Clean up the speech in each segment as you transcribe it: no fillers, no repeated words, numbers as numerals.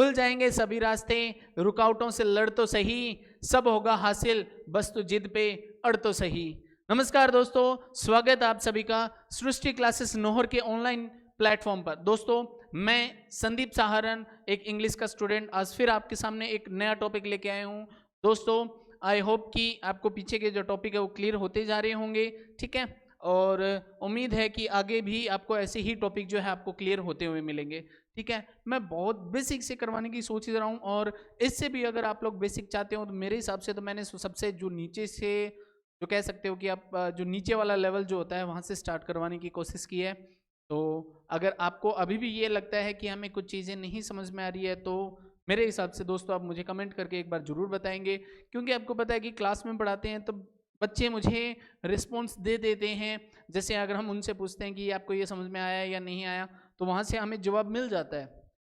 खुल जाएंगे सभी रास्ते, रुकावटों से लड़ तो सही, सब होगा हासिल, बस तू जिद पे अड़ तो सही। नमस्कार दोस्तों, स्वागत है आप सभी का सृष्टि क्लासेस नोहर के ऑनलाइन प्लेटफॉर्म पर। दोस्तों, मैं संदीप सहारन, एक इंग्लिश का स्टूडेंट, आज फिर आपके सामने एक नया टॉपिक लेके आया हूँ। दोस्तों, आई होप कि आपको पीछे के जो टॉपिक है वो क्लियर होते जा रहे होंगे, ठीक है। और उम्मीद है कि आगे भी आपको ऐसे ही टॉपिक जो है आपको क्लियर होते हुए मिलेंगे, ठीक है। मैं बहुत बेसिक से करवाने की सोच रहा हूँ, और इससे भी अगर आप लोग बेसिक चाहते हो तो मेरे हिसाब से तो मैंने सबसे जो नीचे से, जो कह सकते हो कि आप जो नीचे वाला लेवल जो होता है वहाँ से स्टार्ट करवाने की कोशिश की है। तो अगर आपको अभी भी ये लगता है कि हमें कुछ चीज़ें नहीं समझ में आ रही है, तो मेरे हिसाब से दोस्तों आप मुझे कमेंट करके एक बार ज़रूर बताएंगे, क्योंकि आपको पता है कि क्लास में पढ़ाते हैं तो बच्चे मुझे रिस्पॉन्स दे देते हैं। जैसे अगर हम उनसे पूछते हैं कि आपको ये समझ में आया या नहीं आया, तो वहाँ से हमें जवाब मिल जाता है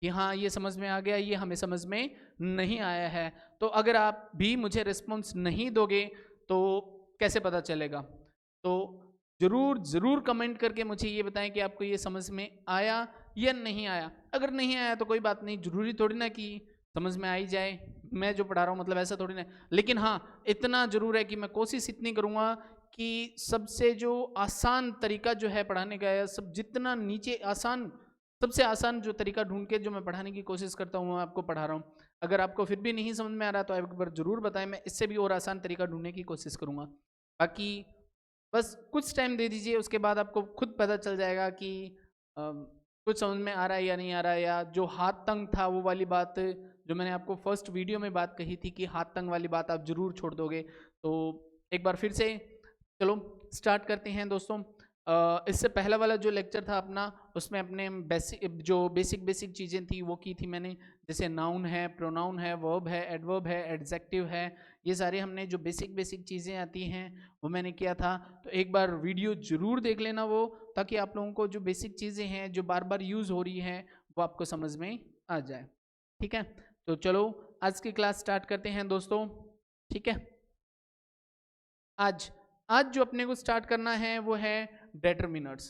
कि हाँ ये समझ में आ गया, ये हमें समझ में नहीं आया है। तो अगर आप भी मुझे रिस्पॉन्स नहीं दोगे तो कैसे पता चलेगा? तो ज़रूर ज़रूर कमेंट करके मुझे ये बताएं कि आपको ये समझ में आया या नहीं आया। अगर नहीं आया तो कोई बात नहीं, ज़रूरी थोड़ी ना कि समझ में आ ही जाए, मैं जो पढ़ा रहा हूँ मतलब ऐसा थोड़ी ना। लेकिन हाँ, इतना ज़रूर है कि मैं कोशिश इतनी करूँगा कि सबसे जो आसान तरीका जो है पढ़ाने का है, सब जितना नीचे आसान, सबसे आसान जो तरीका ढूंढ के जो मैं पढ़ाने की कोशिश करता हूँ, मैं आपको पढ़ा रहा हूँ। अगर आपको फिर भी नहीं समझ में आ रहा तो एक बार ज़रूर बताएं, मैं इससे भी और आसान तरीका ढूंढने की कोशिश करूँगा। बाकी बस कुछ टाइम दे दीजिए, उसके बाद आपको खुद पता चल जाएगा कि कुछ समझ में आ रहा है या नहीं आ रहा है। या जो हाथ तंग था वो वाली बात, जो मैंने आपको फर्स्ट वीडियो में बात कही थी कि हाथ तंग वाली बात आप ज़रूर छोड़ दोगे। तो एक बार फिर से चलो स्टार्ट करते हैं दोस्तों। इससे पहला वाला जो लेक्चर था अपना, उसमें अपने बेसिक चीज़ें थी वो की थी मैंने। जैसे नाउन है, प्रोनाउन है, वर्ब है, एडवर्ब है, एडजेक्टिव है, ये सारे हमने जो बेसिक चीज़ें आती हैं वो मैंने किया था। तो एक बार वीडियो ज़रूर देख लेना वो, ताकि आप लोगों को जो बेसिक चीज़ें हैं जो बार बार यूज़ हो रही हैं वो आपको समझ में आ जाए, ठीक है। तो चलो आज की क्लास स्टार्ट करते हैं दोस्तों, ठीक है। आज आज जो अपने को स्टार्ट करना है वो है डेटरमिनर्स।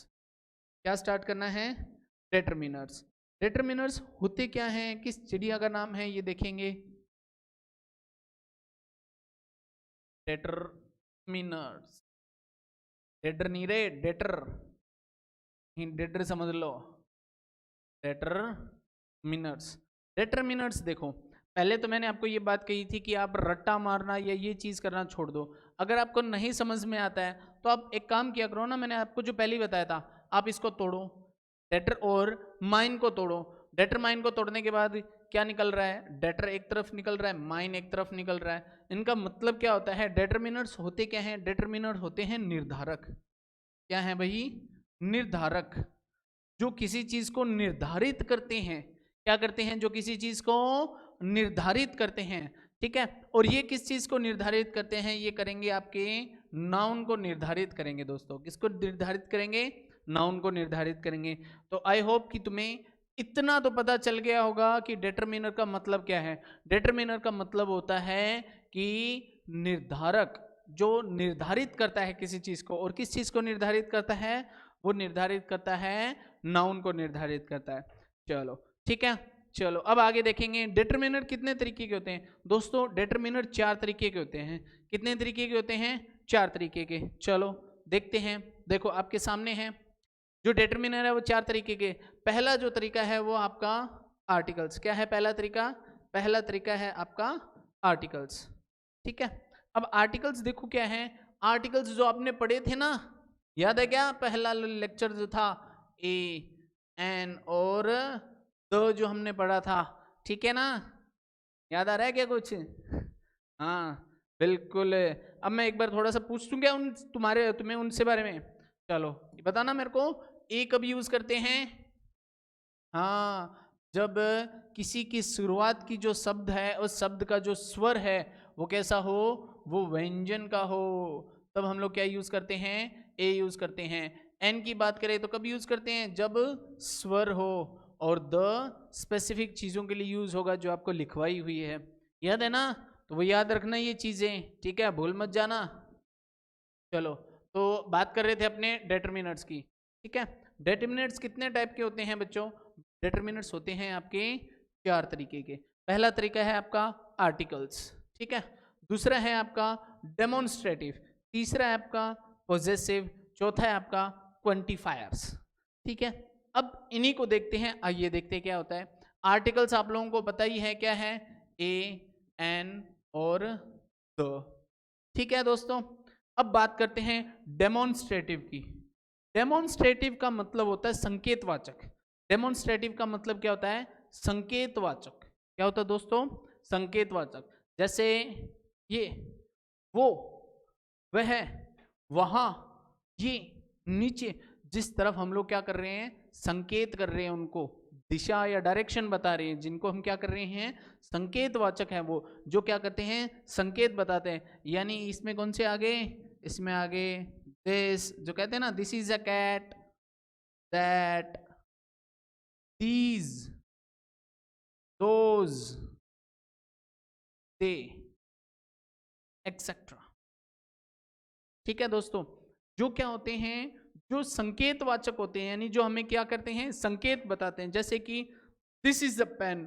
क्या स्टार्ट करना है? डेटरमिनर्स। डेटरमिनर्स होते क्या हैं, किस चिड़िया का नाम है, ये देखेंगे। डेटरमिनर्स, डेटर नहीं रे, डेटर, डेटर समझ लो। डेटरमिनर्स, डेटरमिनर्स देखो, पहले तो मैंने आपको ये बात कही थी कि आप रट्टा मारना या ये चीज़ करना छोड़ दो। अगर आपको नहीं समझ में आता है तो आप एक काम किया करो ना, मैंने आपको जो पहले ही बताया था, आप इसको तोड़ो, डेटर और माइन को तोड़ो। डेटर माइन को तोड़ने के बाद क्या निकल रहा है? डेटर एक तरफ निकल रहा है, माइन एक तरफ निकल रहा है। इनका मतलब क्या होता है? डेटरमिनर्स होते क्या हैं? डेटरमिनर्स होते हैं निर्धारक। क्या है भाई? निर्धारक, जो किसी चीज को निर्धारित करते हैं। क्या करते हैं? जो किसी चीज को निर्धारित करते हैं, ठीक है। और ये किस चीज को निर्धारित करते हैं? ये करेंगे आपके नाउन को निर्धारित करेंगे दोस्तों। किसको निर्धारित करेंगे? नाउन को निर्धारित करेंगे। तो आई होप कि तुम्हें इतना तो पता चल गया होगा कि डेटरमिनर का मतलब क्या है। डेटरमिनर का मतलब होता है कि निर्धारक, जो निर्धारित करता है किसी चीज को। और किस चीज को निर्धारित करता है? वो निर्धारित करता है नाउन को निर्धारित करता है। चलो ठीक है, चलो अब आगे देखेंगे डिटरमिनर कितने तरीके के होते हैं। दोस्तों डिटरमिनर 4 तरीके के होते हैं। कितने तरीके के होते हैं? 4 तरीके के। चलो देखते हैं, देखो आपके सामने है जो डिटरमिनर है वो 4 तरीके के। पहला जो तरीका है वो आपका आर्टिकल्स। क्या है पहला तरीका? पहला तरीका है आपका आर्टिकल्स, ठीक है। अब आर्टिकल्स देखो क्या है, आर्टिकल्स जो आपने पढ़े थे ना, याद है क्या? पहला लेक्चर जो था ए एन और द जो हमने पढ़ा था, ठीक है ना? याद आ रहा है क्या कुछ? हाँ बिल्कुल। अब मैं एक बार थोड़ा सा पूछ दूं क्या तुम्हें उनसे बारे में। चलो बताना मेरे को, ए कब यूज करते हैं? हाँ, जब किसी की शुरुआत की जो शब्द है उस शब्द का जो स्वर है वो कैसा हो? वो व्यंजन का हो, तब हम लोग क्या यूज करते हैं? ए यूज करते हैं। एन की बात करें तो कब यूज करते हैं? जब स्वर हो। और द स्पेसिफिक चीजों के लिए यूज होगा जो आपको लिखवाई हुई है, याद है ना? तो वो याद रखना ये चीजें, ठीक है, भूल मत जाना। चलो तो बात कर रहे थे अपने डेटरमिनर्स की, ठीक है। डेटरमिनर्स कितने टाइप के होते हैं बच्चों? डेटरमिनर्स होते हैं आपके 4 तरीके के। पहला तरीका है आपका आर्टिकल्स, ठीक है। दूसरा है आपका डेमोन्स्ट्रेटिव, तीसरा है आपका पॉजेसिव, चौथा है आपका क्वांटिफायर्स, ठीक है। अब इन्हीं को देखते हैं, आइए देखते हैं क्या होता है। आर्टिकल्स आप लोगों को पता ही है क्या है, ए, एन और द, ठीक है दोस्तों। अब बात करते हैं डेमोन्स्ट्रेटिव की। डेमोन्स्ट्रेटिव का मतलब होता है संकेतवाचक। डेमोन्स्ट्रेटिव का मतलब क्या होता है, संकेतवाचक। क्या होता है दोस्तों, संकेतवाचक। जैसे ये, वो, वह, वहां, ये, नीचे, जिस तरफ हम लोग क्या कर रहे हैं, संकेत कर रहे हैं, उनको दिशा या डायरेक्शन बता रहे हैं, जिनको हम क्या कर रहे हैं, संकेतवाचक है वो, जो क्या करते हैं, संकेत बताते हैं। यानी इसमें कौन से आगे, इसमें आगे दिस, जो कहते हैं ना, this is a cat, that, these, those, they, etcetera, ठीक है दोस्तों। जो क्या होते हैं, जो संकेतवाचक होते हैं, यानी जो हमें क्या करते हैं, संकेत बताते हैं। जैसे कि this is a pen,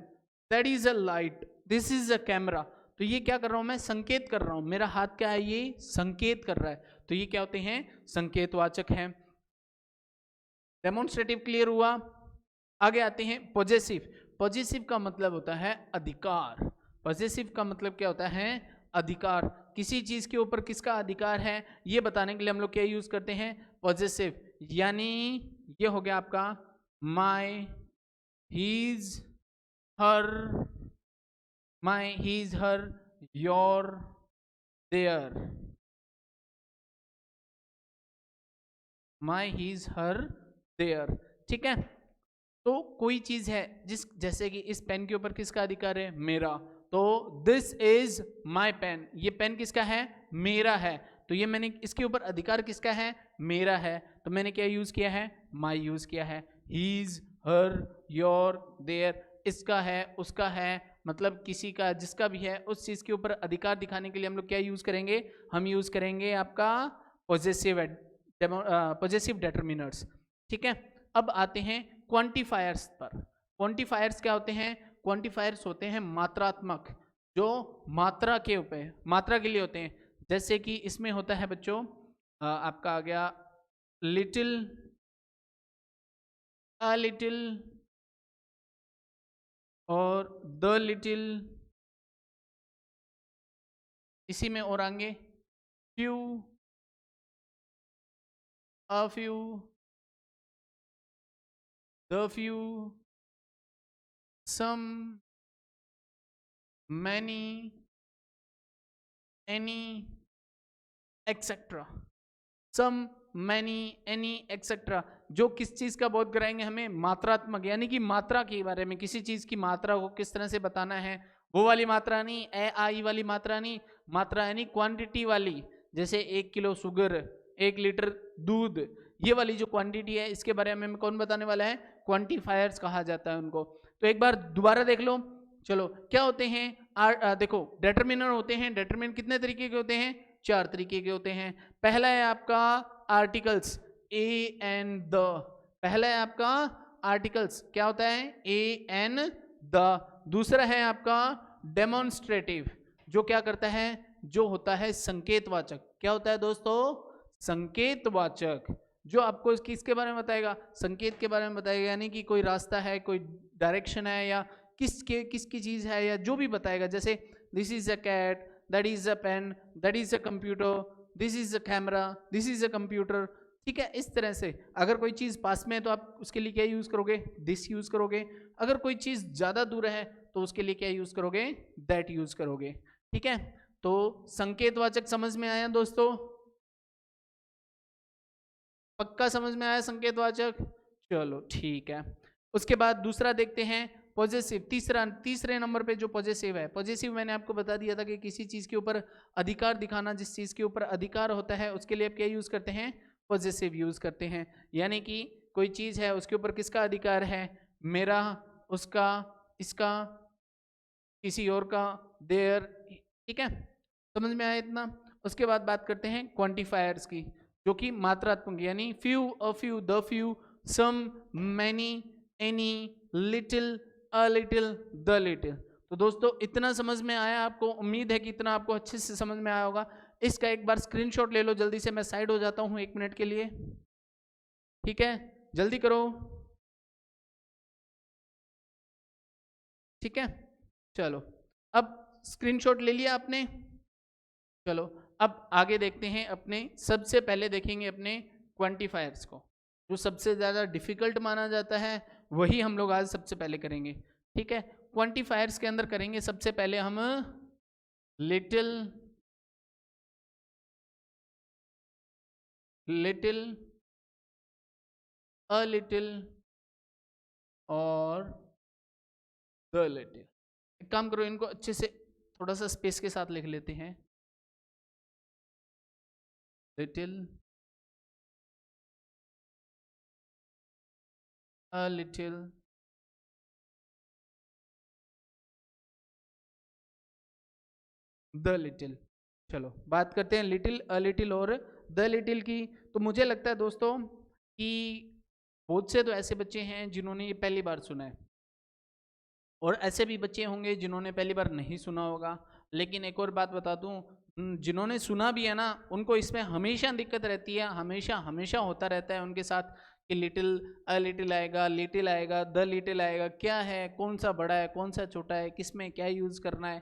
that is a light, this is a camera. तो ये क्या कर रहा हूं मैं, संकेत कर रहा हूं, मेरा हाथ क्या है, ये संकेत कर रहा है। तो ये क्या होते हैं, संकेतवाचक हैं। डेमोन्स्ट्रेटिव क्लियर हुआ। आगे आते हैं पॉजेसिव। पॉजेसिव का मतलब होता है अधिकार। पॉजेसिव का मतलब क्या होता है, अधिकार। किसी चीज के ऊपर किसका अधिकार है, ये बताने के लिए हम लोग क्या यूज करते हैं, पॉजेसिव। यानी ये हो गया आपका my, his, her, my, his, her, your, their, my, his, her, their, ठीक है। तो कोई चीज है जिस, जैसे कि इस पेन के ऊपर किसका अधिकार है, मेरा। तो दिस इज माई पेन, ये पेन किसका है, मेरा है। तो ये मैंने, इसके ऊपर अधिकार किसका है, मेरा है। तो मैंने क्या यूज किया है, माई यूज किया है। हीज, हर, योर, देयर, इसका है, उसका है, मतलब किसी का, जिसका भी है, उस चीज के ऊपर अधिकार दिखाने के लिए हम लोग क्या यूज करेंगे, हम यूज करेंगे आपका पॉजेसिव, पॉजेसिव डिटरमिनर्स, ठीक है। अब आते हैं क्वांटिफायर्स पर। क्वांटिफायर्स क्या होते हैं, क्वांटिफायर्स होते हैं मात्रात्मक, जो मात्रा के ऊपर, मात्रा के लिए होते हैं। जैसे कि इसमें होता है बच्चों, आपका आ गया लिटिल, अ लिटिल, और द लिटिल, इसी में और आगे few, a few, the few, some, many, any, etcetera. Some, many, any, etcetera, जो किस चीज का बोध कराएंगे हमें, मात्रात्मक, यानी कि मात्रा के बारे में, किसी चीज की मात्रा को किस तरह से बताना है, वो वाली मात्रा नहीं, ए आई वाली मात्रा नहीं, मात्रा यानी क्वांटिटी वाली। जैसे 1 किलो शुगर, 1 लीटर दूध, ये वाली जो क्वांटिटी है, इसके बारे में कौन बताने वाला है, क्वांटिफायर्स कहा जाता है उनको। तो एक बार दोबारा देख लो। चलो क्या होते हैं, देखो डिटरमिनर होते हैं। डिटरमिनर कितने तरीके के होते हैं, 4 तरीके के होते हैं। पहला है आपका आर्टिकल्स, ए एन द। पहला है आपका आर्टिकल्स, क्या होता है, ए एन द। दूसरा है आपका डेमोन्स्ट्रेटिव, जो क्या करता है, जो होता है संकेतवाचक। क्या होता है दोस्तों, संकेतवाचक, जो आपको किसके बारे में बताएगा, संकेत के बारे में बताएगा। यानी कि कोई रास्ता है, कोई डायरेक्शन है, या किसकी चीज है, या जो भी बताएगा। जैसे this is a cat, that is a pen, that is a computer, this is a camera, this is a computer, ठीक है। इस तरह से अगर कोई चीज पास में है तो आप उसके लिए क्या यूज करोगे, दिस यूज करोगे। अगर कोई चीज ज्यादा दूर है तो उसके लिए क्या यूज करोगे, दैट यूज करोगे, ठीक है। तो संकेतवाचक समझ में आया दोस्तों, पक्का समझ में आया संकेतवाचक, चलो ठीक है। उसके बाद दूसरा देखते हैं पॉजेसिव। तीसरे नंबर पे जो पॉजेसिव है, पॉजेसिव मैंने आपको बता दिया था कि किसी चीज के ऊपर अधिकार दिखाना, जिस चीज के ऊपर अधिकार होता है उसके लिए आप क्या यूज करते हैं, पॉजेसिव यूज करते हैं। यानी कि कोई चीज है, उसके ऊपर किसका अधिकार है, मेरा, उसका, इसका, किसी और का, देयर, ठीक है। समझ में आया इतना। उसके बाद बात करते हैं क्वांटिफायर्स की, जो कि मात्रात्मक, यानी few, a few, the few, some, many, any, little, a little, the little. तो दोस्तों इतना समझ में आया आपको, उम्मीद है कि इतना आपको अच्छे से समझ में आया होगा। इसका एक बार स्क्रीनशॉट ले लो जल्दी से, मैं साइड हो जाता हूँ 1 मिनट के लिए, ठीक है, जल्दी करो, ठीक है। चलो अब स्क्रीनशॉट ले लिया आपने। चलो अब आगे देखते हैं, अपने सबसे पहले देखेंगे अपने क्वांटिफायर्स को, जो सबसे ज़्यादा डिफिकल्ट माना जाता है वही हम लोग आज सबसे पहले करेंगे, ठीक है। क्वांटिफायर्स के अंदर करेंगे सबसे पहले हम लिटिल, लिटिल, अ लिटिल और द लिटिल। एक काम करो, इनको अच्छे से थोड़ा सा स्पेस के साथ लिख लेते हैं, little, a little, the little. चलो बात करते हैं लिटिल, अ लिटिल और द लिटिल की। तो मुझे लगता है दोस्तों कि बहुत से तो ऐसे बच्चे हैं जिन्होंने ये पहली बार सुना है, और ऐसे भी बच्चे होंगे जिन्होंने पहली बार नहीं सुना होगा। लेकिन एक और बात बता दूं, जिन्होंने सुना भी है ना, उनको इसमें हमेशा दिक्कत रहती है, हमेशा हमेशा होता रहता है उनके साथ कि लिटिल, अ लिटिल आएगा, लिटिल आएगा, द लिटिल आएगा, क्या है, कौन सा बड़ा है, कौन सा छोटा है, किस में क्या यूज़ करना है।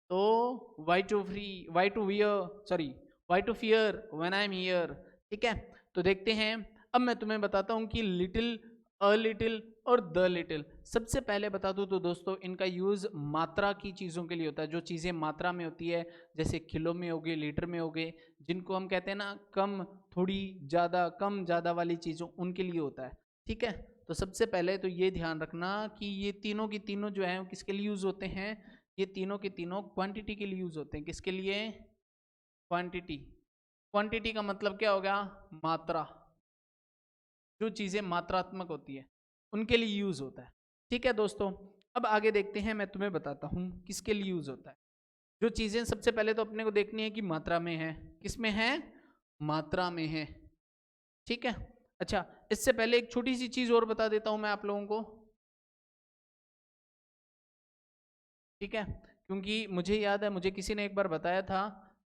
तो why to wear, sorry, why to fear when I am here, ठीक है। तो देखते हैं, अब मैं तुम्हें बताता हूँ कि लिटिल, अ लिटिल और द लिटिल। सबसे पहले बता दूं तो दोस्तों इनका यूज़ मात्रा की चीज़ों के लिए होता है, जो चीज़ें मात्रा में होती है, जैसे किलो में हो गए, लीटर में हो गए, जिनको हम कहते हैं ना कम, थोड़ी, ज़्यादा, कम ज़्यादा वाली चीज़ों, उनके लिए होता है, ठीक है। तो सबसे पहले तो ये ध्यान रखना कि ये तीनों की तीनों जो है किसके लिए यूज़ होते हैं, ये तीनों के तीनों क्वांटिटी के लिए यूज़ होते हैं। किसके लिए? क्वांटिटी। क्वांटिटी का मतलब क्या हो गया? मात्रा। जो चीज़ें मात्रात्मक होती है उनके लिए यूज़ होता है, ठीक है दोस्तों। अब आगे देखते हैं, मैं तुम्हें बताता हूँ किसके लिए यूज़ होता है। जो चीज़ें सबसे पहले तो अपने को देखनी है कि मात्रा में है, किस में है? मात्रा में है, ठीक है। अच्छा, इससे पहले एक छोटी सी चीज़ और बता देता हूँ मैं आप लोगों को, ठीक है, क्योंकि मुझे याद है, मुझे किसी ने एक बार बताया था,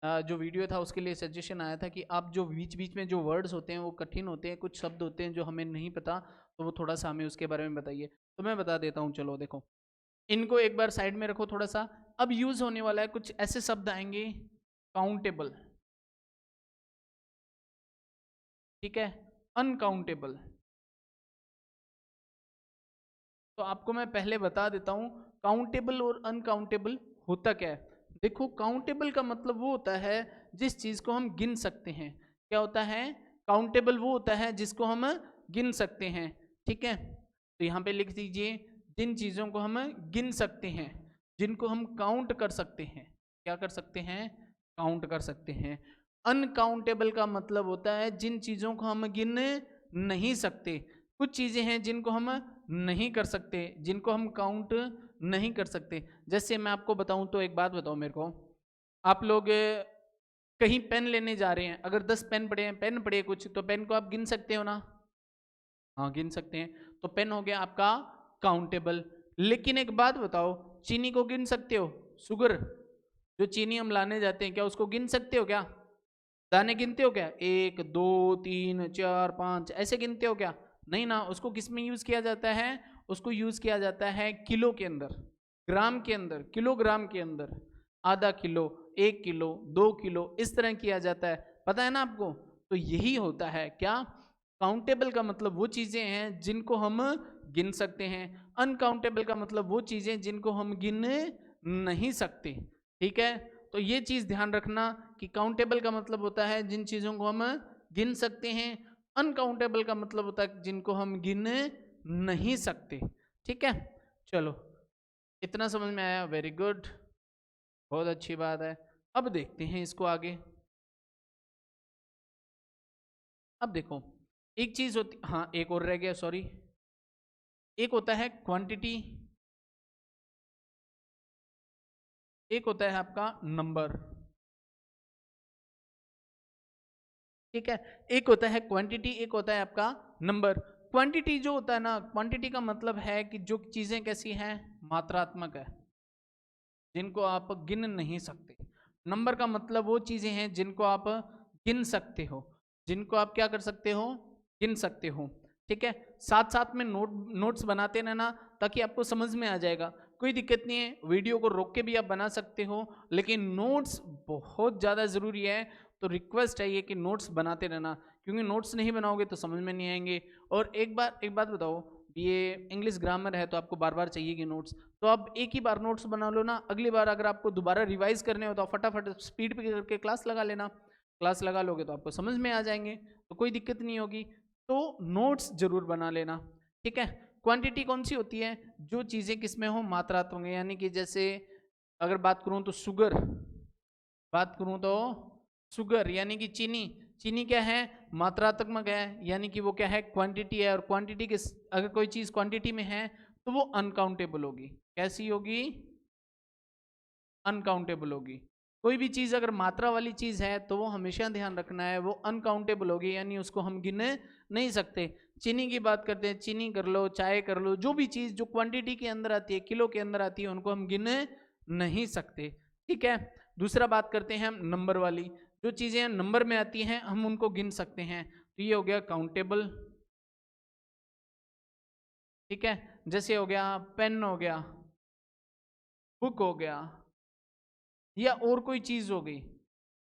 जो वीडियो था उसके लिए सजेशन आया था कि आप जो बीच बीच में जो वर्ड्स होते हैं वो कठिन होते हैं, कुछ शब्द होते हैं जो हमें नहीं पता, तो वो थोड़ा सा हमें उसके बारे में बताइए। तो मैं बता देता हूँ, चलो देखो, इनको एक बार साइड में रखो थोड़ा सा। अब यूज होने वाला है, कुछ ऐसे शब्द आएंगे, काउंटेबल, ठीक है, अनकाउंटेबल। तो आपको मैं पहले बता देता हूं काउंटेबल और अनकाउंटेबल होता क्या है। देखो, काउंटेबल का मतलब वो होता है जिस चीज को हम गिन सकते हैं। क्या होता है? काउंटेबल वो होता है जिसको हम गिन सकते हैं, ठीक है। तो यहाँ पे लिख दीजिए, जिन चीजों को हम गिन सकते हैं, जिनको हम काउंट कर सकते हैं। क्या कर सकते हैं? काउंट कर सकते हैं। अनकाउंटेबल का मतलब होता है जिन चीजों को हम गिन नहीं सकते। कुछ चीजें हैं जिनको हम नहीं कर सकते, जिनको हम काउंट नहीं कर सकते। जैसे मैं आपको बताऊं, तो एक बात बताओ मेरे को, आप लोग कहीं पेन लेने जा रहे हैं, अगर 10 पेन पड़े हैं, पेन पड़े कुछ, तो पेन को आप गिन सकते हो ना? हाँ, गिन सकते हैं। तो पेन हो गया आपका काउंटेबल। लेकिन एक बात बताओ, चीनी को गिन सकते हो? शुगर, जो चीनी हम लाने जाते हैं, क्या उसको गिन सकते हो? क्या दाने गिनते हो? क्या 1 2 3 4 5 ऐसे गिनते हो क्या? नहीं ना। उसको किस में यूज किया जाता है? उसको यूज किया जाता है किलो के अंदर, ग्राम के अंदर, किलोग्राम के अंदर, आधा किलो, 1 किलो, 2 किलो, इस तरह किया जाता है। पता है ना आपको? तो यही होता है क्या? काउंटेबल का मतलब वो चीजें हैं जिनको हम गिन सकते हैं, अनकाउंटेबल का मतलब वो चीजें जिनको हम गिन नहीं सकते, ठीक है। तो ये चीज ध्यान रखना कि काउंटेबल का मतलब होता है जिन चीजों को हम गिन सकते हैं, अनकाउंटेबल का मतलब होता है जिनको हम गिन नहीं सकते, ठीक है। चलो, इतना समझ में आया? वेरी गुड, बहुत अच्छी बात है। अब देखते हैं इसको आगे। अब देखो, एक चीज होती, हाँ एक और रह गया, सॉरी। एक होता है क्वांटिटी, एक होता है आपका नंबर, ठीक है। एक होता है क्वांटिटी, एक होता है आपका नंबर। क्वांटिटी जो होता है ना, क्वांटिटी का मतलब है कि जो चीजें कैसी हैं, मात्रात्मक है, जिनको आप गिन नहीं सकते। नंबर का मतलब वो चीजें हैं जिनको आप गिन सकते हो, जिनको आप क्या कर सकते हो, गिन सकते हो। ठीक है, साथ साथ में नोट्स बनाते रहना ताकि आपको समझ में आ जाएगा। कोई दिक्कत नहीं है, वीडियो को रोक के भी आप बना सकते हो, लेकिन नोट्स बहुत ज़्यादा ज़रूरी है। तो रिक्वेस्ट है ये कि नोट्स बनाते रहना, क्योंकि नोट्स नहीं बनाओगे तो समझ में नहीं आएंगे। और एक बात बताओ, ये इंग्लिश ग्रामर है तो आपको बार बार चाहिएगी नोट्स, तो आप एक ही बार नोट्स बना लो ना, अगली बार अगर आपको दोबारा रिवाइज करने हो तो फटाफट स्पीड पे करके क्लास लगा लेना। क्लास लगा लोगे तो आपको समझ में आ जाएंगे, तो कोई दिक्कत नहीं होगी। तो नोट्स जरूर बना लेना। ठीक है, क्वांटिटी कौन सी होती है, जो चीज़ें किसमें हो, मात्रात्मक, यानी कि जैसे अगर बात करूं तो शुगर, बात करूं तो शुगर यानी कि चीनी, चीनी क्या है, मात्रात्मक है, यानी कि वो क्या है, क्वांटिटी है। और क्वांटिटी के अगर कोई चीज़ क्वांटिटी में है तो वो अनकाउंटेबल होगी। कैसी होगी, अनकाउंटेबल होगी। कोई भी चीज़ अगर मात्रा वाली चीज़ है तो वो हमेशा ध्यान रखना है वो अनकाउंटेबल होगी, यानी उसको हम गिन नहीं सकते। चीनी की बात करते हैं, चीनी कर लो, चाय कर लो, जो भी चीज़ जो क्वांटिटी के अंदर आती है, किलो के अंदर आती है, उनको हम गिन नहीं सकते। ठीक है, दूसरा बात करते हैं हम नंबर वाली, जो चीज़ें नंबर में आती हैं हम उनको गिन सकते हैं। तो ये हो गया काउंटेबल। ठीक है, जैसे हो गया पेन, हो गया बुक, हो गया, या और कोई चीज़ हो गई।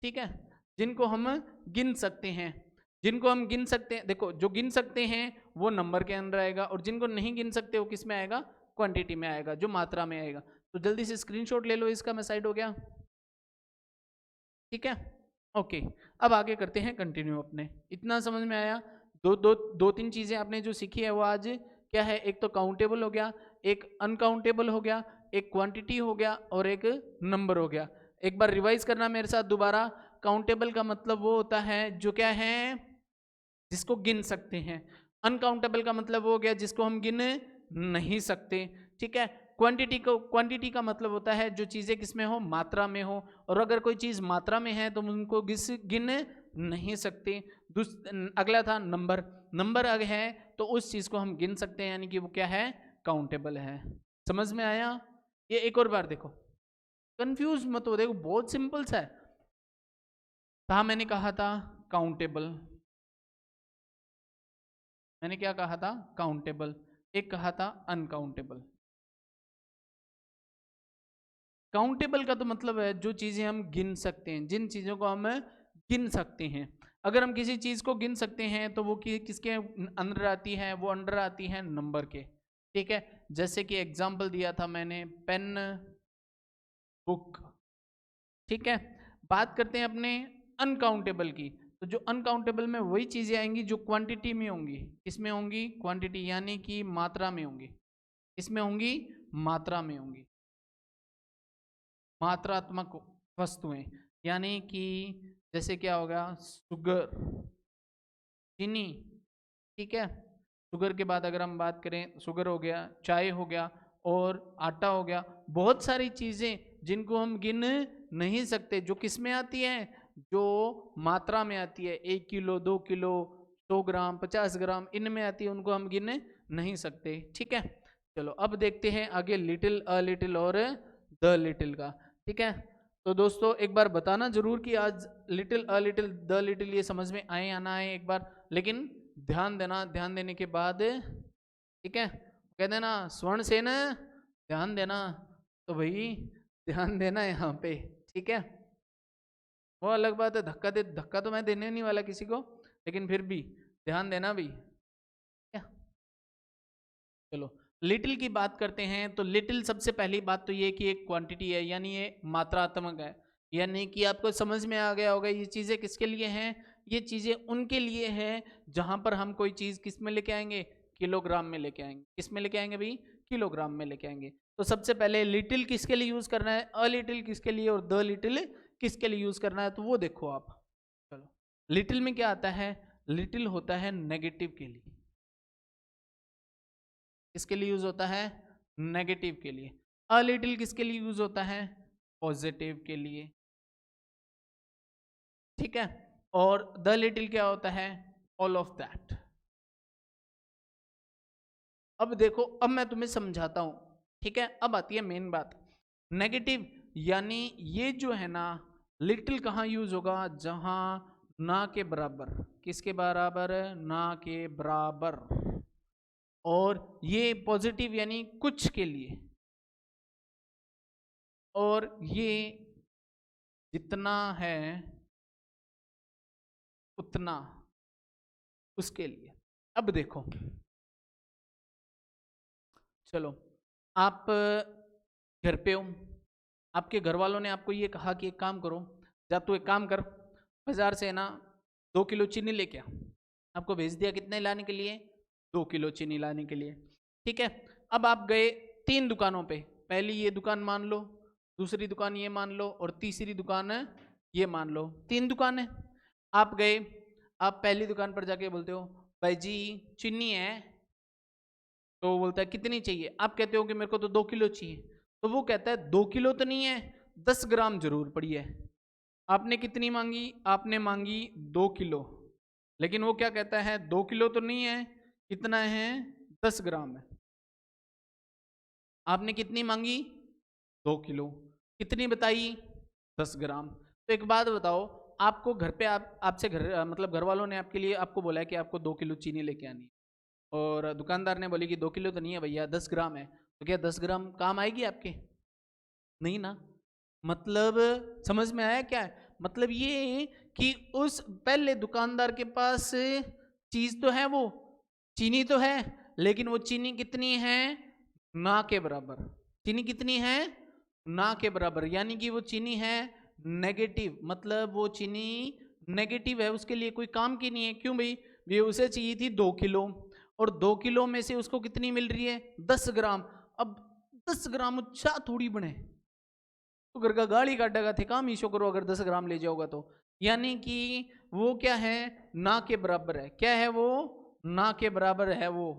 ठीक है, जिनको हम गिन सकते हैं, जिनको हम गिन सकते हैं, देखो जो गिन सकते हैं वो नंबर के अंदर आएगा, और जिनको नहीं गिन सकते वो किस में आएगा, क्वांटिटी में आएगा, जो मात्रा में आएगा। तो जल्दी से स्क्रीनशॉट ले लो इसका, मैं साइड हो गया। ठीक है, ओके, अब आगे करते हैं कंटिन्यू अपने। इतना समझ में आया, दो तीन चीजें आपने जो सीखी है वो आज क्या है, एक तो काउंटेबल हो गया, एक अनकाउंटेबल हो गया, एक क्वांटिटी हो गया, और एक नंबर हो गया। एक बार रिवाइज करना मेरे साथ दोबारा। काउंटेबल का मतलब वो होता है जो क्या है, जिसको गिन सकते हैं। अनकाउंटेबल का मतलब वो हो गया जिसको हम गिन नहीं सकते। ठीक है, क्वांटिटी का मतलब होता है जो चीज़ें किसमें हो, मात्रा में हो, और अगर कोई चीज़ मात्रा में है तो उनको गिन नहीं सकते। अगला था नंबर, नंबर अगर है तो उस चीज़ को हम गिन सकते हैं, यानी कि वो क्या है, काउंटेबल है। समझ में आया? ये एक और बार देखो, कंफ्यूज मत हो, देखो बहुत सिंपल सा है। मैंने कहा था काउंटेबल, मैंने क्या कहा था, काउंटेबल, एक कहा था अनकाउंटेबल। काउंटेबल का तो मतलब है जो चीजें हम गिन सकते हैं, जिन चीजों को हम गिन सकते हैं। अगर हम किसी चीज को गिन सकते हैं तो वो किसके अंदर आती है, वो अंडर आती है नंबर के। ठीक है, जैसे कि एग्जांपल दिया था मैंने, पेन, बुक। ठीक है, बात करते हैं अपने अनकाउंटेबल की। तो जो अनकाउंटेबल में वही चीजें आएंगी जो क्वांटिटी में होंगी। किसमें होंगी, क्वांटिटी, यानी कि मात्रा में होंगी। इसमें होंगी, मात्रा में होंगी, मात्रात्मक वस्तुएं, यानी कि जैसे क्या होगा, शुगर, चीनी। ठीक है, शुगर के बाद अगर हम बात करें, शुगर हो गया, चाय हो गया, और आटा हो गया। बहुत सारी चीजें जिनको हम गिन नहीं सकते, जो किस में आती हैं, जो मात्रा में आती है, 1 किलो, 2 किलो, 100 ग्राम, 50 ग्राम, इनमें आती है, उनको हम गिन नहीं सकते। ठीक है, चलो अब देखते हैं आगे लिटिल, अ लिटिल और द लिटिल का। ठीक है, तो दोस्तों एक बार बताना जरूर कि आज little, a little, the little ये समझ में आए या ना आए एक बार, लेकिन ध्यान देना, ध्यान देने के बाद, ठीक है, कहते ना स्वर्ण से न ध्यान देना, तो भाई ध्यान देना यहाँ पे। ठीक है, वो अलग बात है, धक्का तो मैं देने नहीं वाला किसी को, लेकिन फिर भी ध्यान देना भी। क्या, चलो लिटिल की बात करते हैं। तो लिटिल सबसे पहली बात तो ये कि एक क्वांटिटी है, यानी ये मात्रात्मक है, यानी कि आपको समझ में आ गया होगा ये चीज़ें किसके लिए हैं, ये चीज़ें उनके लिए हैं जहां पर हम कोई चीज़ किस में लेके आएंगे, किलोग्राम में लेके आएंगे। किस में लेके आएंगे भाई, किलोग्राम में लेके आएंगे। तो सबसे पहले लिटिल किसके लिए यूज करना है, अ लिटिल किसके लिए, और द लिटिल किसके लिए यूज करना है, तो वो देखो आप। चलो, लिटिल में क्या आता है, लिटिल होता है नेगेटिव के लिए। किसके लिए यूज होता है, नेगेटिव के लिए। अ लिटिल किसके लिए यूज होता है, पॉजिटिव के लिए। ठीक है, और द लिटिल क्या होता है, ऑल ऑफ दैट। अब देखो, अब मैं तुम्हें समझाता हूं, ठीक है, अब आती है मेन बात, नेगेटिव, यानी ये जो है ना लिटिल कहाँ यूज होगा, जहां ना के बराबर, किसके बराबर, ना के बराबर, और ये पॉजिटिव यानी कुछ के लिए, और ये जितना है उतना उसके लिए। अब देखो, चलो आप घर पे हो, आपके घर वालों ने आपको ये कहा कि एक काम करो, जा तू एक काम कर, बाजार से ना 2 किलो चीनी लेके आ। आपको भेज दिया कितने लाने के लिए, 2 किलो चीनी लाने के लिए। ठीक है, अब आप गए 3 दुकानों पे, पहली ये दुकान मान लो, दूसरी दुकान ये मान लो, और तीसरी दुकान ये मान लो, 3 दुकान है। आप गए, आप पहली दुकान पर जाके बोलते हो भाई जी चीनी है, तो वो बोलता है कितनी चाहिए, आप कहते हो कि मेरे को तो 2 किलो चाहिए, तो वो कहता है 2 किलो तो नहीं है, 10 ग्राम जरूर पड़ी है। आपने कितनी मांगी, आपने मांगी 2 किलो, लेकिन वो क्या कहता है 2 किलो तो नहीं है, कितना है, 10 ग्राम है। आपने कितनी मांगी, 2 किलो, कितनी बताई, 10 ग्राम। तो एक बात बताओ, आपको घर पे आपसे घर मतलब घर वालों ने आपके लिए आपको बोला है कि आपको 2 किलो चीनी लेके आनी है, और दुकानदार ने बोली कि 2 किलो तो नहीं है भैया, 10 ग्राम है, तो क्या 10 ग्राम काम आएगी आपके, नहीं ना। मतलब समझ में आया क्या है, मतलब ये कि उस पहले दुकानदार के पास चीज तो है, वो चीनी तो है, लेकिन वो चीनी कितनी है, ना के बराबर। चीनी कितनी है, ना के बराबर, यानी कि वो चीनी है नेगेटिव, मतलब वो चीनी नेगेटिव है, उसके लिए कोई काम की नहीं है। क्यों भाई, ये उसे चाहिए थी 2 किलो, और 2 किलो में से उसको कितनी मिल रही है, 10 ग्राम। अब 10 ग्राम अच्छा थोड़ी बने, तो घर का गाड़ी काटेगा, थे काम ईशो करो अगर 10 ग्राम ले जाओगा तो। यानी कि वो क्या है, ना के बराबर है। क्या है वो, ना के बराबर है। वो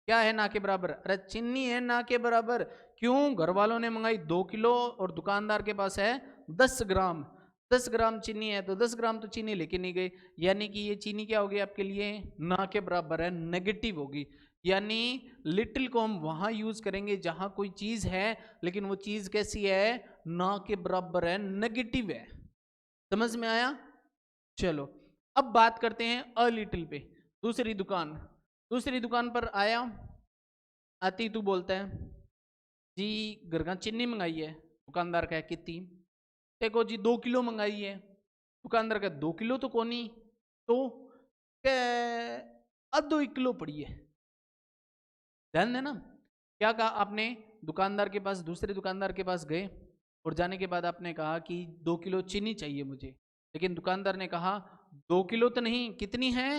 क्या है, ना के बराबर, अरे चीनी है ना के बराबर। क्यों, घर वालों ने मंगाई 2 किलो और दुकानदार के पास है 10 ग्राम। 10 ग्राम चीनी है, तो 10 ग्राम तो चीनी लेके नहीं गई, यानी कि ये चीनी क्या होगी आपके लिए, ना के बराबर है, नेगेटिव होगी। यानी लिटिल को हम वहां यूज करेंगे जहां कोई चीज है, लेकिन वो चीज कैसी है, ना के बराबर है, नेगेटिव है। समझ में आया। चलो अब बात करते हैं अ लिटिल पे। दूसरी दुकान पर आया, आती तू बोलता है जी घर का चीनी मंगाई है, दुकानदार का कितनी, देखो जी 2 किलो मंगाई है, दुकानदार का 2 किलो तो कोनी, तो आधो 1 किलो पड़ी है। ध्यान देना, क्या कहा आपने, दुकानदार के पास, दूसरे दुकानदार के पास गए, और जाने के बाद आपने कहा कि 2 किलो चीनी चाहिए मुझे, लेकिन दुकानदार ने कहा 2 किलो तो नहीं, कितनी है,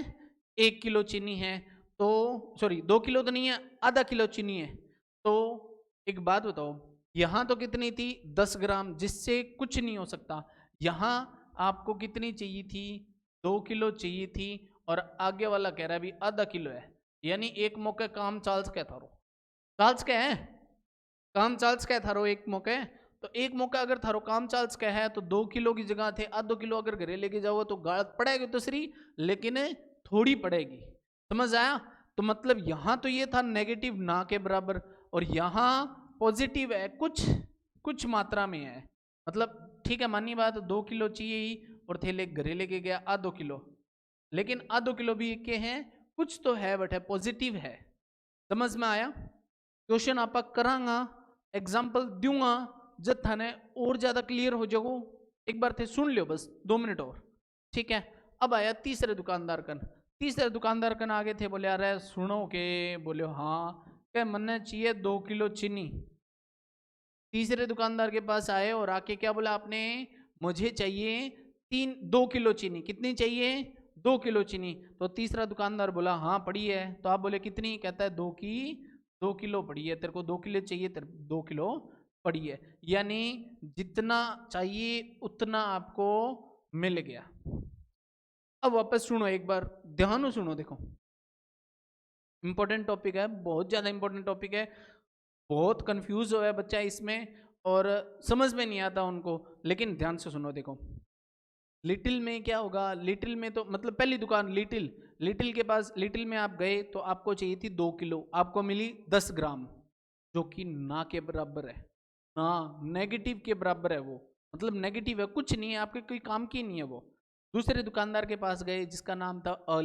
1 किलो चीनी है, तो सॉरी 2 किलो तो नहीं है, आधा किलो चीनी है। तो एक बात बताओ, यहां तो कितनी थी, 10 ग्राम, जिससे कुछ नहीं हो सकता। यहां आपको कितनी चाहिए थी, 2 किलो चाहिए थी, और आगे वाला कह रहा है भी आधा किलो है, यानी एक मौके काम चार्ल्स क्या थारो, चार्ल्स क्या है, काम चार्ल्स क्या थारो एक मौके। तो एक मौका अगर थारो काम चार्ल्स क्या है, तो 2 किलो की जगह थे आधो किलो अगर घरे लेके जाओ तो गाढ़ पड़ेगी तो सही, लेकिन थोड़ी पड़ेगी। समझ आया। तो मतलब यहां तो ये था नेगेटिव, ना के बराबर, और यहां पॉजिटिव है, कुछ कुछ मात्रा में है। मतलब ठीक है, मानी बात 2 किलो चाहिए ही, और थैले घरे लेके गया आधो किलो, लेकिन आधो किलो भी के हैं, कुछ तो है, बट है पॉजिटिव है। समझ में आया। क्वेश्चन आप करांगा, एग्जाम्पल दूंगा, जब थाने और ज्यादा क्लियर हो जाओ, एक बार थे सुन लियो बस 2 मिनट और, ठीक है। अब आया तीसरे दुकानदार कन, तीसरे दुकानदार कन आगे थे, बोले अरे सुनो के, बोले हाँ, क्या मन्ने चाहिए 2 किलो चीनी। तीसरे दुकानदार के पास आए और आके क्या बोला आपने, मुझे चाहिए 2 किलो चीनी, कितनी चाहिए, 2 किलो चीनी। तो तीसरा दुकानदार बोला हाँ पड़ी है, तो आप बोले कितनी, कहता है 2 किलो पड़ी है, तेरे को 2 किलो चाहिए, तेरे 2 किलो पड़ी है, यानी जितना चाहिए उतना आपको मिल गया। अब वापस सुनो एक बार, ध्यान से सुनो, देखो इंपॉर्टेंट टॉपिक है, बहुत ज्यादा इंपॉर्टेंट टॉपिक है, बहुत कंफ्यूज हो है बच्चा इसमें, और समझ में नहीं आता उनको, लेकिन ध्यान से सुनो। देखो लिटिल में क्या होगा, लिटिल में तो मतलब पहली दुकान लिटिल, लिटिल के पास, लिटिल में आप गए तो आपको चाहिए थी 2 किलो, आपको मिली 10 ग्राम, जो कि ना के बराबर है, ना नेगेटिव के बराबर है, वो मतलब नेगेटिव है, कुछ नहीं है, आपके कोई काम की नहीं है वो। दूसरे दुकानदार के पास गए जिसका नाम था अ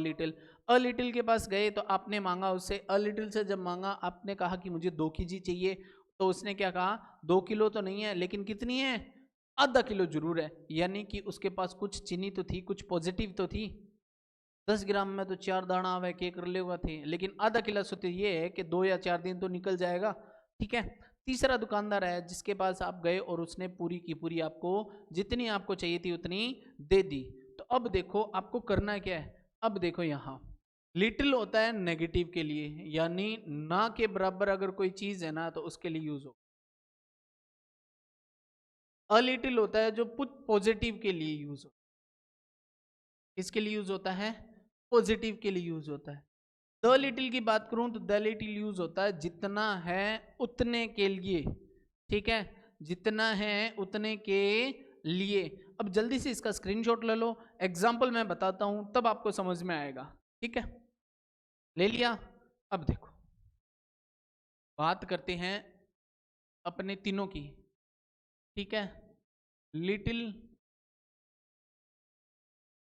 लिटिल के पास गए, तो आपने मांगा उससे, अ लिटिल से जब मांगा, आपने कहा कि मुझे 2 केजी चाहिए, तो उसने क्या कहा, 2 किलो तो नहीं है, लेकिन कितनी है, आधा किलो जरूर है। यानी कि उसके पास कुछ चीनी तो थी, कुछ पॉजिटिव तो थी। 10 ग्राम में तो 4 दाना आवे के कर लेगा थे, लेकिन आधा किलो से तो ये है कि 2 या 4 दिन तो निकल जाएगा। ठीक है। तीसरा दुकानदार है जिसके पास आप गए और उसने पूरी की पूरी आपको जितनी आपको चाहिए थी उतनी दे दी। तो अब देखो आपको करना क्या है, अब देखो यहाँ लिटिल होता है नेगेटिव के लिए, यानी ना के बराबर अगर कोई चीज है ना तो उसके लिए यूज हो। अ लिटिल होता है जो पॉजिटिव के लिए यूज हो। किसके लिए यूज होता है, पॉजिटिव के लिए यूज होता है। द लिटिल की बात करूं तो द लिटिल यूज होता है जितना है उतने के लिए। ठीक है, जितना है उतने के लिए। अब जल्दी से इसका स्क्रीनशॉट ले लो, एग्जाम्पल मैं बताता हूं तब आपको समझ में आएगा। ठीक है, ले लिया। अब देखो बात करते हैं अपने तीनों की। ठीक है, little,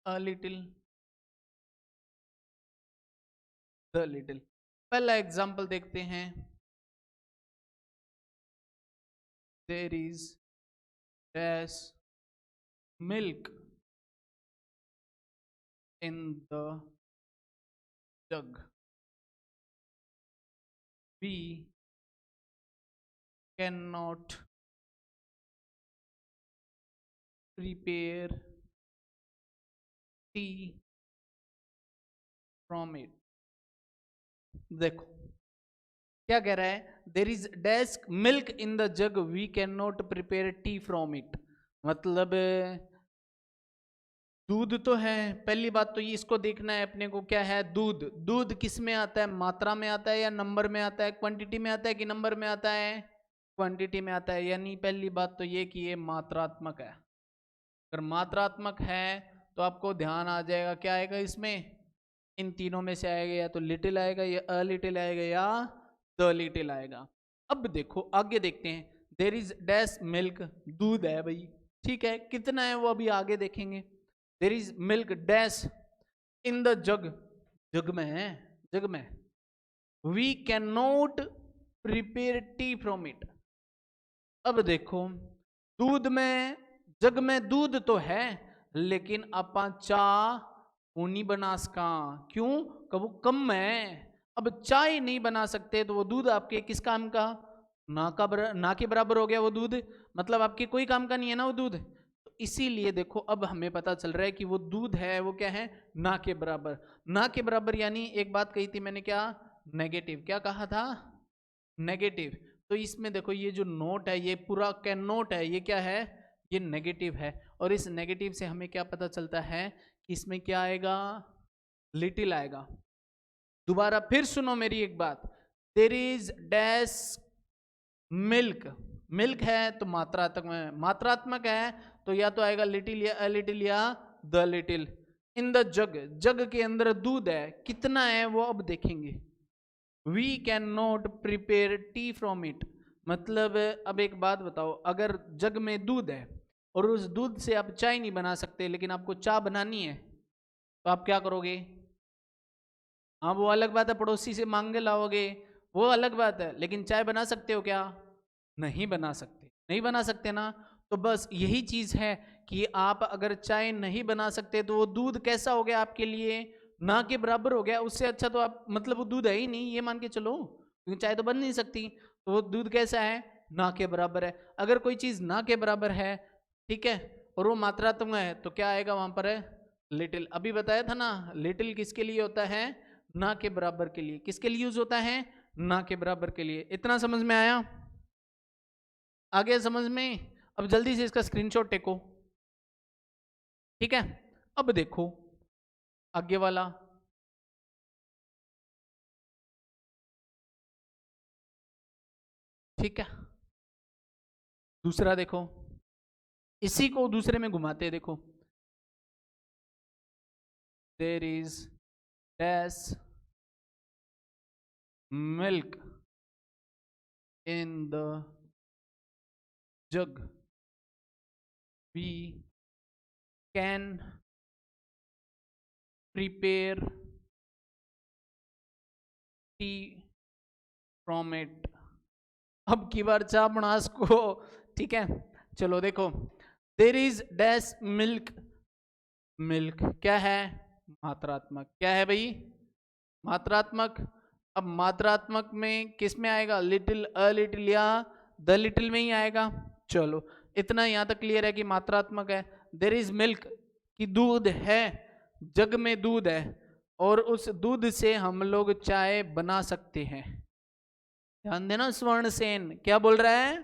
a little, the little. पहला एग्जाम्पल देखते हैं, there is dash milk in the jug, we cannot prepare tea from it। देखो क्या कह रहा है, there is dash milk in the jug we can not prepare tea from it. मतलब दूध तो है, पहली बात तो ये इसको देखना है अपने को, क्या है दूध। दूध किस में आता है, मात्रा में आता है या नंबर में आता है, क्वांटिटी में आता है कि नंबर में आता है, क्वांटिटी में आता है। यानी पहली बात तो ये कि ये मात्रात्मक है। अगर मात्रात्मक है तो आपको ध्यान आ जाएगा क्या आएगा इसमें, इन तीनों में से आएगा, या तो लिटिल आएगा या अ लिटिल आएगा या द लिटिल आएगा। अब देखो आगे देखते हैं, देर इज डैश मिल्क, दूध है भाई। ठीक है, कितना है वो अभी आगे देखेंगे। There is milk dash in the jug, jug में है, जग में। We can not prepare tea from it. अब देखो दूध में, जग में दूध तो है, लेकिन आपा चाह नहीं बना सका, क्यों, कब वो कम है। अब चाय नहीं बना सकते तो वो दूध आपके किस काम का, ना के बराबर हो गया वो दूध, मतलब आपके कोई काम का नहीं है ना वो दूध। तो इसीलिए देखो अब हमें पता चल रहा है कि वो दूध है वो क्या है, ना के बराबर। ना के बराबर यानी एक बात कही थी मैंने, क्या, नेगेटिव, क्या कहा था, नेगेटिव। तो इसमें देखो ये जो नोट है ये पूरा कैन नोट है, ये क्या है, ये नेगेटिव है। और इस नेगेटिव से हमें क्या पता चलता है कि इसमें क्या आएगा, लिटिल आएगा। दोबारा फिर सुनो मेरी एक बात, देर इज डैश मिल्क, मिल्क है तो मात्रात्मक में, मात्रात्मक है तो या तो आएगा लिटिल या अ लिटिल या the little. In the jug, jug के अंदर दूध है, कितना है वो अब देखेंगे। We can not prepare tea from it, मतलब अब एक बात बताओ, अगर जग में दूध है और उस दूध से आप चाय नहीं बना सकते, लेकिन आपको चाय बनानी है, तो आप क्या करोगे। हाँ वो अलग बात है, पड़ोसी से मांग के लाओगे, वो अलग बात है, लेकिन चाय बना सकते हो क्या, नहीं बना सकते, नहीं बना सकते ना। तो बस यही चीज है कि आप अगर चाय नहीं बना सकते तो वो दूध कैसा हो गया आपके लिए, ना के बराबर हो गया। उससे अच्छा तो आप, मतलब वो दूध है ही नहीं ये मान के चलो, क्योंकि चाय तो बन नहीं सकती, तो वो दूध कैसा है, ना के बराबर है। अगर कोई चीज ना के बराबर है, ठीक है, और वो मात्रात्मक है, तो क्या आएगा वहां पर, है लिटिल। अभी बताया था ना, लिटिल किसके लिए होता है, ना के बराबर के लिए। किसके लिए यूज होता है, ना के बराबर के लिए। इतना समझ में आया, आ गया समझ में। अब जल्दी से इसका स्क्रीनशॉट टेको। ठीक है, अब देखो आगे वाला, ठीक है, दूसरा देखो, इसी को दूसरे में घुमाते हैं, देखो देर is dash milk in the jug we can prepare tea from it। अब की बार चाह बनास को, ठीक है। चलो देखो, देर इज डैश मिल्क, मिल्क क्या है, मात्रात्मक, क्या है भाई, मात्रात्मक। अब मात्रात्मक में किस में आएगा, लिटिल, अ लिटिल या द लिटिल में ही आएगा। चलो इतना यहां तक क्लियर है कि मात्रात्मक है। देर इज मिल्क कि दूध है, जग में दूध है और उस दूध से हम लोग चाय बना सकते हैं। ध्यान देना स्वर्ण सेन क्या बोल रहा है,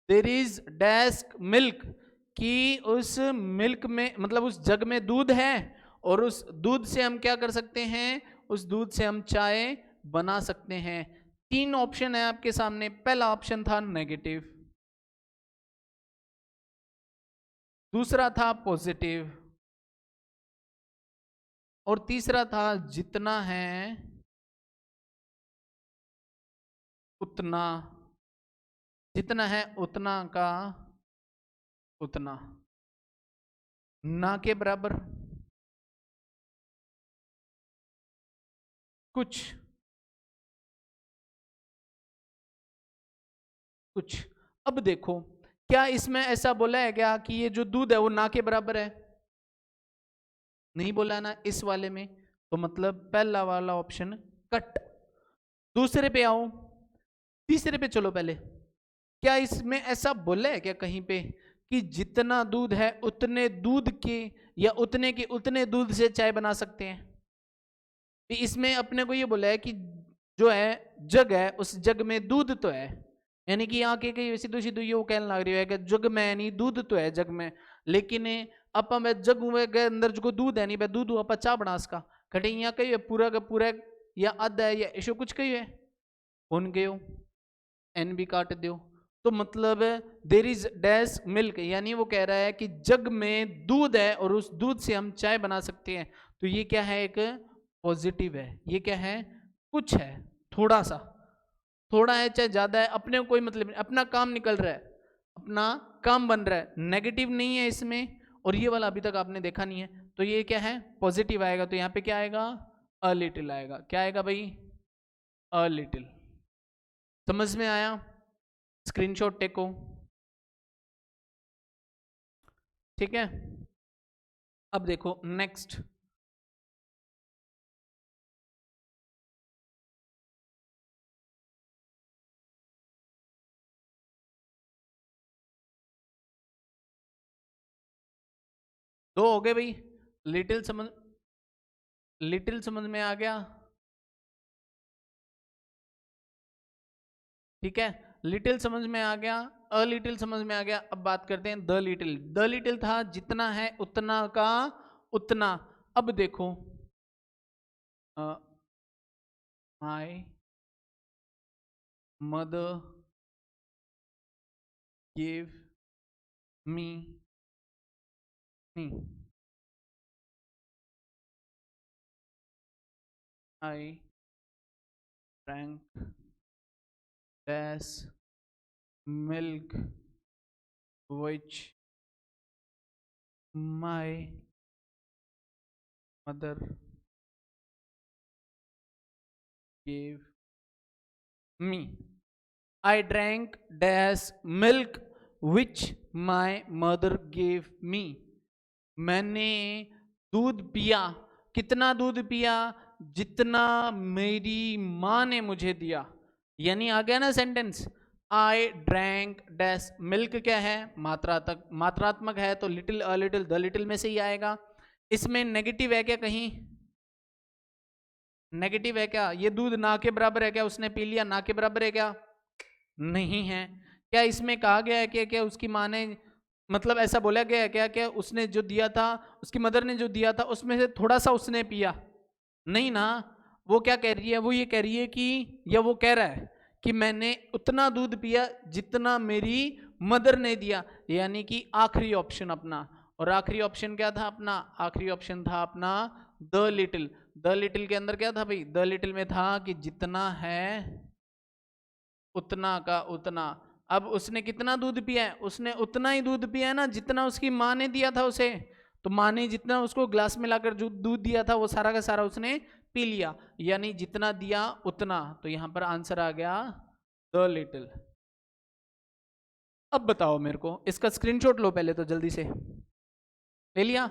देर इज डैश मिल्क कि उस मिल्क में मतलब उस जग में दूध है और उस दूध से हम क्या कर सकते हैं, उस दूध से हम चाय बना सकते हैं। 3 ऑप्शन है आपके सामने। पहला ऑप्शन था नेगेटिव, दूसरा था पॉजिटिव और तीसरा था जितना है उतना, जितना है उतना का उतना, ना के बराबर कुछ कुछ। अब देखो क्या इसमें ऐसा बोला है क्या कि ये जो दूध है वो ना के बराबर है, नहीं बोला ना इस वाले में, तो मतलब पहला वाला ऑप्शन कट। दूसरे पे आओ, तीसरे पे चलो। पहले क्या इसमें ऐसा बोला है क्या कहीं पे कि जितना दूध है उतने दूध के या उतने के उतने दूध से चाय बना सकते हैं। इसमें अपने को ये बोला है कि जो है जग है उस जग में दूध तो है, यानी कि यहाँ के सीधो सीधो ये वो कहने लग रही है कि जग में नहीं दूध तो है जग में, लेकिन अपा मैं जग के अंदर जो दूध है नहीं भाई दूध अपा चा बना इसका कटे यहाँ कही पूरा का पूरा या आधा है या ऐसे कुछ कही है उन गए एन भी काट दो। तो मतलब देर इज डैश मिल्क यानी वो कह रहा है कि जग में दूध है और उस दूध से हम चाय बना सकते हैं। तो ये क्या है, एक पॉजिटिव है। ये क्या है, कुछ है, थोड़ा सा, थोड़ा है चाहे ज्यादा है अपने को कोई मतलब नहीं, अपना काम निकल रहा है, अपना काम बन रहा है, नेगेटिव नहीं है इसमें। और ये वाला अभी तक आपने देखा नहीं है, तो ये क्या है, पॉजिटिव आएगा। तो यहाँ पे क्या आएगा, अ लिटिल आएगा। क्या आएगा भाई, अ लिटिल। समझ में आया, स्क्रीनशॉट टेको, ठीक है। अब देखो नेक्स्ट, दो हो गए भाई। लिटिल समझ, लिटिल समझ में आ गया, ठीक है। लिटिल समझ में आ गया, अ लिटिल समझ में आ गया। अब बात करते हैं द लिटिल। द लिटिल था जितना है उतना का उतना। अब देखो my mother give me I drank dash milk which my mother gave me। I drank dash milk which my mother gave me। मैंने दूध पिया, कितना दूध पिया, जितना मेरी माँ ने मुझे दिया। यानी आ गया ना sentence, I drank dash milk क्या है, मात्रात्मक, मात्रात्मक है तो little, a little, the little में से ही आएगा। इसमें नेगेटिव है क्या, कहीं नेगेटिव है क्या, ये दूध ना के बराबर है क्या, उसने पी लिया, ना के बराबर है क्या, नहीं है। क्या इसमें कहा गया है कि क्या उसकी माँ ने, मतलब ऐसा बोला गया है क्या क्या उसने जो दिया था, उसकी मदर ने जो दिया था उसमें से थोड़ा सा उसने पिया, नहीं ना। वो क्या कह रही है, वो ये कह रही है कि, या वो कह रहा है कि मैंने उतना दूध पिया जितना मेरी मदर ने दिया, यानी कि आखिरी ऑप्शन अपना। और आखिरी ऑप्शन क्या था अपना, आखिरी ऑप्शन था अपना द लिटिल। द लिटिल के अंदर क्या था भाई, द लिटिल में था कि जितना है उतना का उतना। अब उसने कितना दूध पिया है? उसने उतना ही दूध पिया है ना जितना उसकी माँ ने दिया था उसे। तो माँ ने जितना उसको ग्लास में लाकर जो दूध दिया था वो सारा का सारा उसने पी लिया, यानी जितना दिया उतना। तो यहां पर आंसर आ गया द लिटिल। अब बताओ मेरे को, इसका स्क्रीनशॉट लो पहले तो जल्दी से, ले लिया?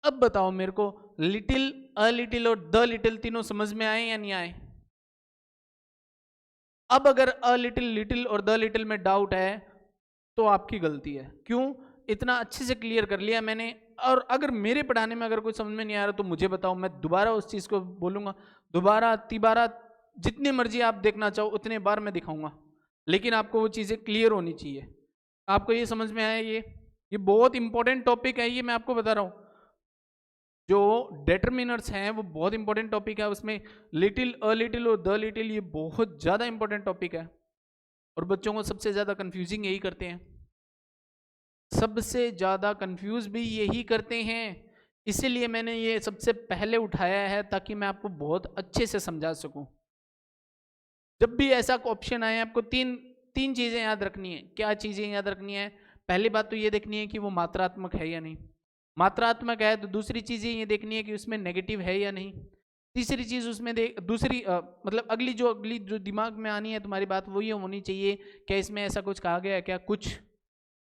अब बताओ मेरे को, लिटिल, अ लिटिल और द लिटिल तीनों समझ में आए या नहीं आए? अब अगर अ लिटिल, लिटिल और द लिटिल में डाउट है तो आपकी गलती है। क्यों? इतना अच्छे से क्लियर कर लिया मैंने। और अगर मेरे पढ़ाने में अगर कोई समझ में नहीं आ रहा तो मुझे बताओ, मैं दोबारा उस चीज को बोलूंगा, दोबारा तिबारा, जितने मर्जी आप देखना चाहो उतने बार मैं दिखाऊंगा, लेकिन आपको वो चीजें क्लियर होनी चाहिए। आपको ये समझ में आया? ये बहुत इंपॉर्टेंट टॉपिक है, ये मैं आपको बता रहा हूं। जो डेटरमिनर्स हैं वो बहुत इंपॉर्टेंट टॉपिक है, उसमें लिटिल, अ लिटिल और द लिटिल ये बहुत ज्यादा इंपॉर्टेंट टॉपिक है। और बच्चों को सबसे ज्यादा कंफ्यूजिंग यही करते हैं, सबसे ज्यादा कंफ्यूज भी यही करते हैं। इसीलिए मैंने ये सबसे पहले उठाया है ताकि मैं आपको बहुत अच्छे से समझा सकूं। जब भी ऐसा ऑप्शन आए आपको तीन चीजें याद रखनी है। क्या चीजें याद रखनी है? पहली बात तो ये देखनी है कि वो मात्रात्मक है या नहीं। मात्रात्मक है तो दूसरी चीज ये देखनी है कि उसमें नेगेटिव है या नहीं। तीसरी चीज उसमें मतलब अगली जो दिमाग में आनी है तुम्हारी बात वो ये होनी चाहिए, क्या इसमें ऐसा कुछ कहा गया है क्या कुछ।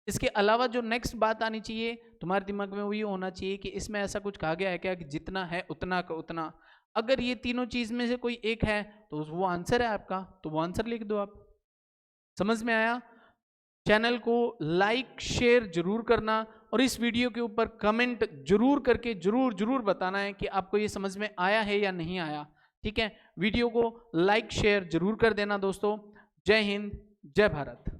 इसके अलावा जो नेक्स्ट बात आनी चाहिए तुम्हारे दिमाग में वो ये होना चाहिए कि इसमें ऐसा कुछ कहा गया है क्या कि जितना है उतना का उतना। अगर ये तीनों चीज में से कोई एक है तो वो आंसर है आपका, तो वो आंसर लिख दो आप। समझ में आया? चैनल को लाइक शेयर जरूर करना और इस वीडियो के ऊपर कमेंट जरूर करके जरूर जरूर बताना है कि आपको ये समझ में आया है या नहीं आया। ठीक है, वीडियो को लाइक शेयर जरूर कर देना दोस्तों। जय हिंद, जय भारत।